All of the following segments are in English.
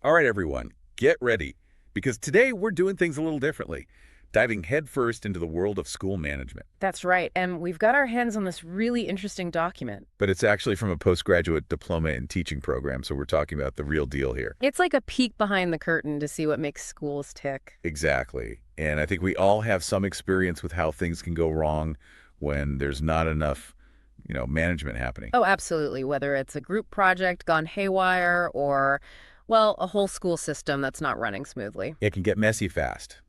All right, everyone, get ready, because today we're doing things a little differently, diving headfirst into the world of school management. That's right. And we've got our hands on this really interesting document. But it's actually from a postgraduate diploma in teaching program, so we're talking about the real deal here. It's like a peek behind the curtain to see what makes schools tick. Exactly. And I think we all have some experience with how things can go wrong when there's not enough, management happening. Oh, absolutely. Whether it's a group project gone haywire or, well, a whole school system that's not running smoothly. It can get messy fast.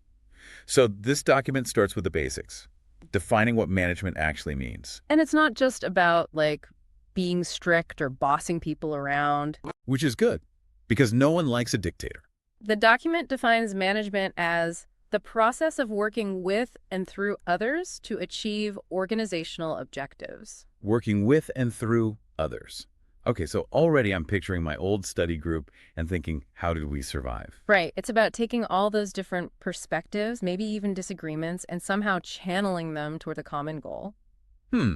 So this document starts with the basics, defining what management actually means, And it's not just about, like, being strict or bossing people around. which is good because no one likes a dictator. The document defines management as the process of working with and through others to achieve organizational objectives. Working with and through others. Okay, so already I'm picturing my old study group and thinking, how did we survive? Right. It's about taking all those different perspectives, maybe even disagreements, and somehow channeling them toward a common goal. Hmm.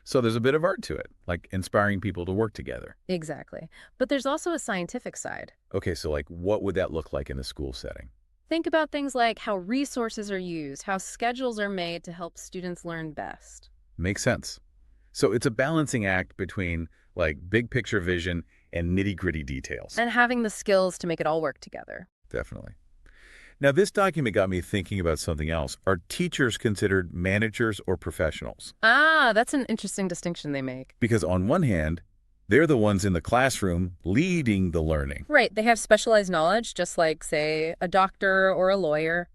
So there's a bit of art to it, like inspiring people to work together. Exactly. But there's also a scientific side. Okay, so like what would that look like in a school setting? Think about things like how resources are used, how schedules are made to help students learn best. Makes sense. So it's a balancing act between like big picture vision and nitty-gritty details. And having the skills to make it all work together. Definitely. Now, this document got me thinking about something else. Are teachers considered managers or professionals? Ah, that's an interesting distinction they make. Because on one hand, they're the ones in the classroom leading the learning. Right. They have specialized knowledge, just like, say, a doctor or a lawyer.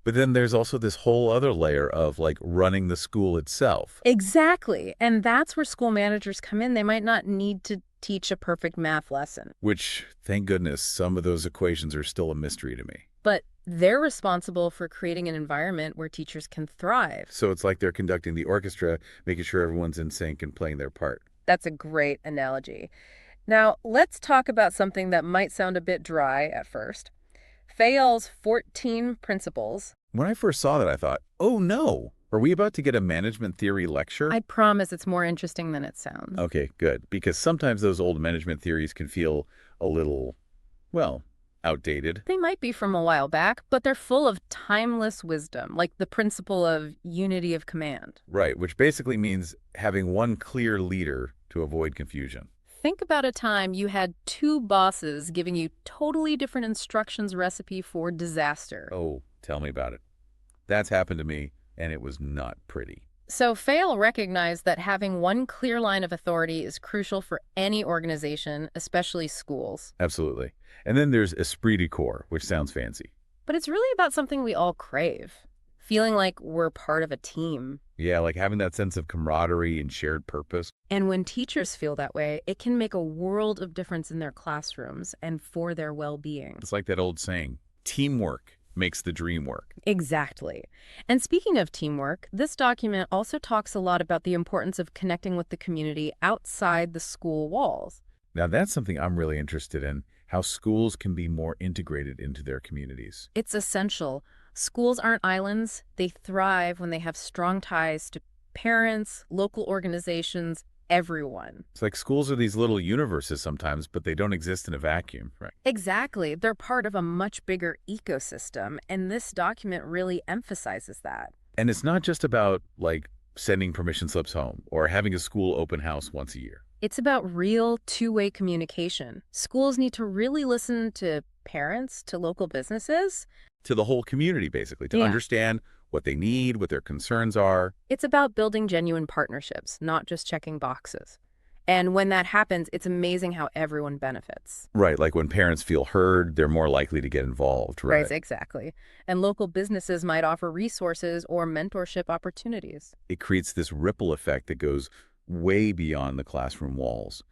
But then there's also this whole other layer of like running the school itself. Exactly. And that's where school managers come in. They might not need to teach a perfect math lesson, Which, thank goodness, some of those equations are still a mystery to me. but they're responsible for creating an environment where teachers can thrive. So it's like they're conducting the orchestra, making sure everyone's in sync and playing their part. That's a great analogy. Now, let's talk about something that might sound a bit dry at first. Fayol's 14 principles. When I first saw that, I thought, oh no, are we about to get a management theory lecture? I promise it's more interesting than it sounds. Okay, good. Because sometimes those old management theories can feel a little, well, outdated. They might be from a while back, but they're full of timeless wisdom, like the principle of unity of command. Right, which basically means having one clear leader to avoid confusion. Think about a time you had two bosses giving you totally different instructions recipe for disaster. Oh, tell me about it. That's happened to me, and it was not pretty. So Fayol recognized that having one clear line of authority is crucial for any organization, especially schools. Absolutely. And then there's esprit de corps, which sounds fancy. But it's really about something we all crave, feeling like we're part of a team. Yeah, like having that sense of camaraderie and shared purpose. And when teachers feel that way, it can make a world of difference in their classrooms and for their well-being. It's like that old saying, teamwork makes the dream work. Exactly. And speaking of teamwork, this document also talks a lot about the importance of connecting with the community outside the school walls. Now, that's something I'm really interested in, how schools can be more integrated into their communities. It's essential. Schools aren't islands. They thrive when they have strong ties to parents, local organizations, everyone. It's like schools are these little universes sometimes, but they don't exist in a vacuum, right? Exactly. They're part of a much bigger ecosystem, and this document really emphasizes that. And it's not just about, like, sending permission slips home or having a school open house once a year. It's about real two-way communication. Schools need to really listen to parents, to local businesses. To the whole community, basically, to Yeah. understand what they need, what their concerns are. It's about building genuine partnerships, not just checking boxes. And when that happens, it's amazing how everyone benefits. Right, like when parents feel heard, they're more likely to get involved, right? Exactly. And local businesses might offer resources or mentorship opportunities. It creates this ripple effect that goes way beyond the classroom walls.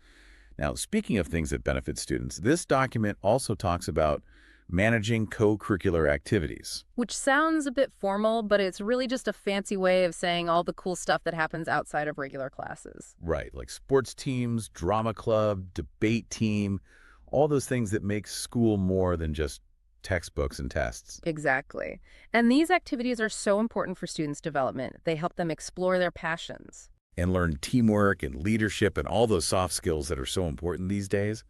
Now, speaking of things that benefit students, this document also talks about managing co-curricular activities. Which sounds a bit formal, but it's really just a fancy way of saying all the cool stuff that happens outside of regular classes. Right, like sports teams, drama club, debate team, all those things that make school more than just textbooks and tests. Exactly. And these activities are so important for students' development. They help them explore their passions. And learn teamwork and leadership and all those soft skills that are so important these days.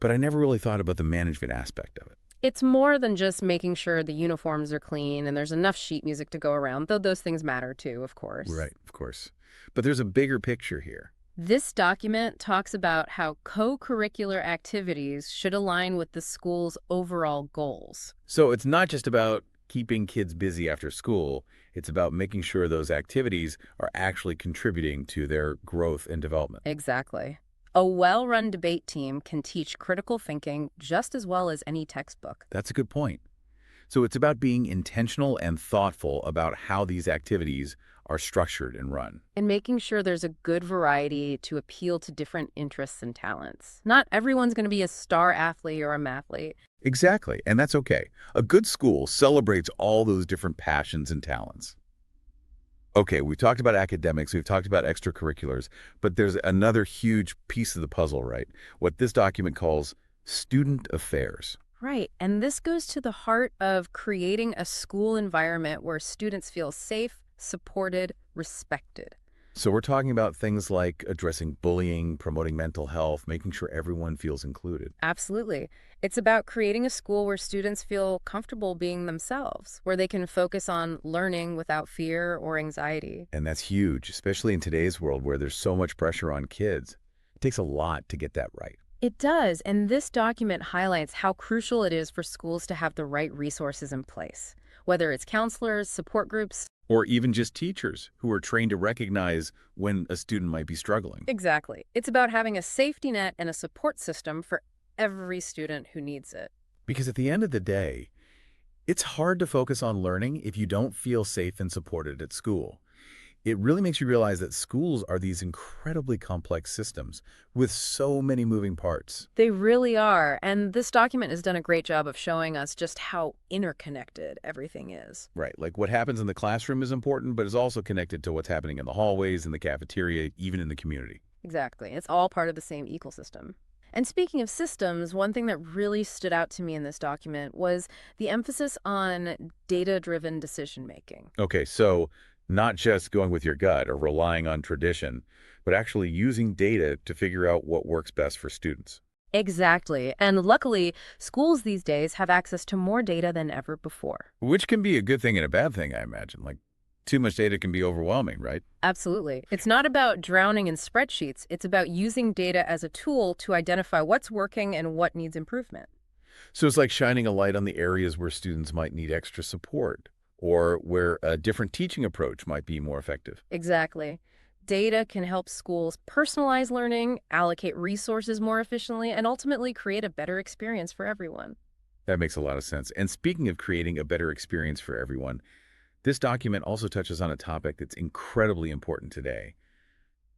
but I never really thought about the management aspect of it. It's more than just making sure the uniforms are clean and there's enough sheet music to go around, though those things matter too, of course. Right, of course. But there's a bigger picture here. This document talks about how co-curricular activities should align with the school's overall goals. So it's not just about keeping kids busy after school. It's about making sure those activities are actually contributing to their growth and development. Exactly. A well-run debate team can teach critical thinking just as well as any textbook. That's a good point. So it's about being intentional and thoughtful about how these activities are structured and run. And making sure there's a good variety to appeal to different interests and talents. Not everyone's going to be a star athlete or a mathlete. Exactly, and that's okay. A good school celebrates all those different passions and talents. Okay, we've talked about academics, we've talked about extracurriculars, but there's another huge piece of the puzzle, right? What this document calls student affairs. Right, and this goes to the heart of creating a school environment where students feel safe, supported, respected. So we're talking about things like addressing bullying, promoting mental health, making sure everyone feels included. Absolutely. It's about creating a school where students feel comfortable being themselves, where they can focus on learning without fear or anxiety. And that's huge, especially in today's world where there's so much pressure on kids. It takes a lot to get that right. It does, and this document highlights how crucial it is for schools to have the right resources in place, whether it's counselors, support groups. Or even just teachers who are trained to recognize when a student might be struggling. Exactly. It's about having a safety net and a support system for every student who needs it. Because at the end of the day, it's hard to focus on learning if you don't feel safe and supported at school. It really makes you realize that schools are these incredibly complex systems with so many moving parts. They really are, and this document has done a great job of showing us just how interconnected everything is. Right, like what happens in the classroom is important, but is also connected to what's happening in the hallways, in the cafeteria, even in the community. Exactly. It's all part of the same ecosystem. And speaking of systems, one thing that really stood out to me in this document was the emphasis on data-driven decision-making. Okay, so not just going with your gut or relying on tradition, but actually using data to figure out what works best for students. Exactly. And luckily, schools these days have access to more data than ever before. Which can be a good thing and a bad thing, I imagine. Like, too much data can be overwhelming, right? Absolutely. It's not about drowning in spreadsheets. It's about using data as a tool to identify what's working and what needs improvement. So it's like shining a light on the areas where students might need extra support or where a different teaching approach might be more effective. Exactly. Data can help schools personalize learning, allocate resources more efficiently, and ultimately create a better experience for everyone. That makes a lot of sense. And speaking of creating a better experience for everyone, this document also touches on a topic that's incredibly important today: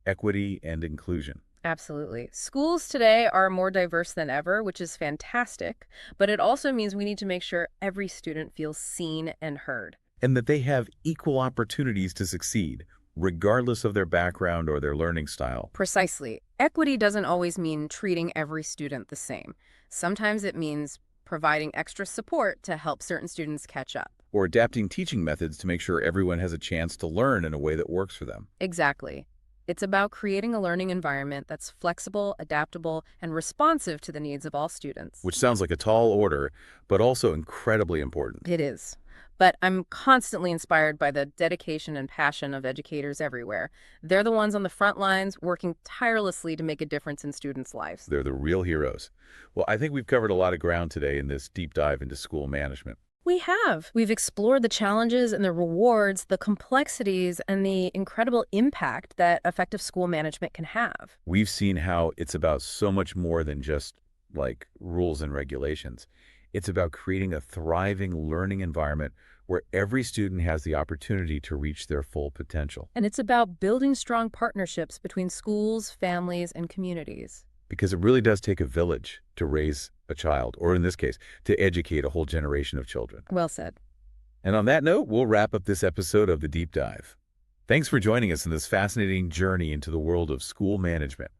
equity and inclusion. Absolutely. Schools today are more diverse than ever, which is fantastic, but it also means we need to make sure every student feels seen and heard. And that they have equal opportunities to succeed, regardless of their background or their learning style. Precisely. Equity doesn't always mean treating every student the same. Sometimes it means providing extra support to help certain students catch up. Or adapting teaching methods to make sure everyone has a chance to learn in a way that works for them. Exactly. It's about creating a learning environment that's flexible, adaptable, and responsive to the needs of all students. Which sounds like a tall order, but also incredibly important. It is. But I'm constantly inspired by the dedication and passion of educators everywhere. They're the ones on the front lines working tirelessly to make a difference in students' lives. They're the real heroes. Well, I think we've covered a lot of ground today in this deep dive into school management. We have. We've explored the challenges and the rewards, the complexities, and the incredible impact that effective school management can have. We've seen how it's about so much more than just like rules and regulations. It's about creating a thriving learning environment where every student has the opportunity to reach their full potential. And it's about building strong partnerships between schools, families, and communities. Because it really does take a village to raise a child, or in this case, to educate a whole generation of children. Well said. And on that note, we'll wrap up this episode of The Deep Dive. Thanks for joining us in this fascinating journey into the world of school management.